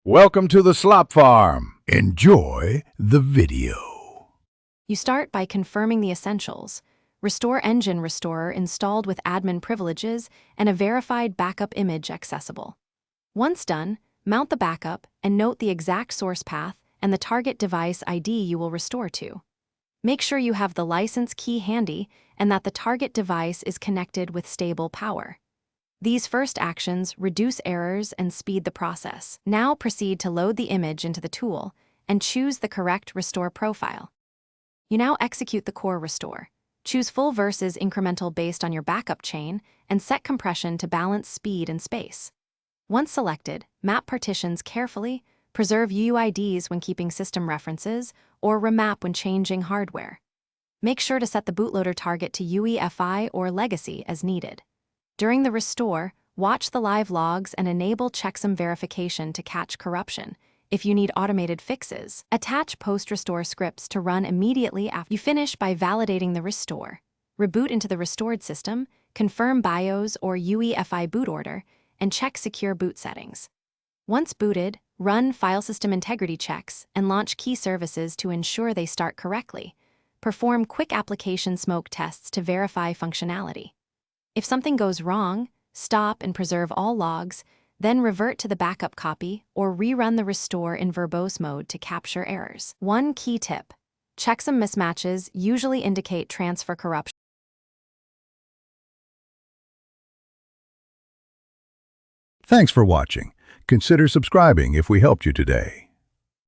Welcome to the Slop Farm. Enjoy the video. You start by confirming the essentials. Restore Engine Restorer installed with admin privileges and a verified backup image accessible. Once done, mount the backup and note the exact source path and the target device ID you will restore to. Make sure you have the license key handy and that the target device is connected with stable power. These first actions reduce errors and speed the process. Now proceed to load the image into the tool and choose the correct restore profile. You now execute the core restore. Choose full versus incremental based on your backup chain and set compression to balance speed and space. Once selected, map partitions carefully, preserve UUIDs when keeping system references, or remap when changing hardware. Make sure to set the bootloader target to UEFI or legacy as needed. During the restore, watch the live logs and enable checksum verification to catch corruption. If you need automated fixes, attach post-restore scripts to run immediately after. You finish by validating the restore. Reboot into the restored system, confirm BIOS or UEFI boot order, and check secure boot settings. Once booted, run file system integrity checks and launch key services to ensure they start correctly. Perform quick application smoke tests to verify functionality. If something goes wrong, stop and preserve all logs, then revert to the backup copy or rerun the restore in verbose mode to capture errors. One key tip: checksum mismatches usually indicate transfer corruption. Thanks for watching. Consider subscribing if we helped you today.